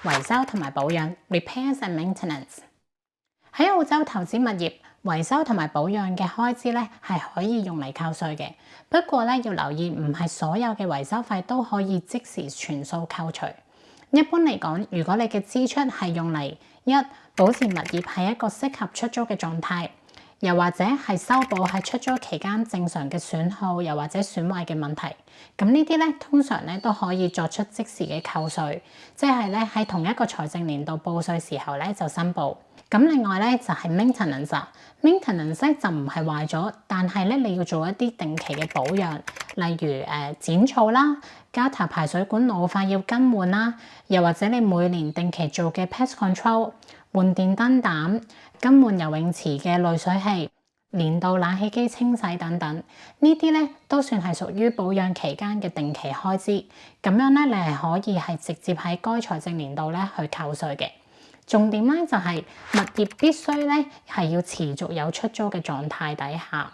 維修同埋保養 （repairs and maintenance）。喺澳洲投資物業，維修同埋保養嘅開支咧係可以用嚟扣稅嘅。不過咧要留意，唔係所有嘅維修費都可以即時全數扣除。一般嚟講，如果你嘅支出係用嚟保持物業係一個適合出租嘅狀態，又或者係修補喺出租期間正常嘅損耗，又或者損壞嘅問題，咁呢啲咧通常咧都可以作出即時嘅扣稅，即係咧喺同一個財政年度報稅時候咧就申報。咁另外咧就係 maintenance 咧就唔係壞咗，但係咧你要做一啲定期嘅保養，例如剪草啦、交頭排水管老化要更換啦，又或者你每年定期做嘅 pest control、換電燈膽、更換游泳池嘅濾水器、年度冷氣機清洗等等，呢啲咧都算係屬於保養期間嘅定期開支。咁樣咧，你係可以係直接喺該財政年度咧去扣稅嘅。重點咧就係物業必須咧係要持續有出租嘅狀態底下。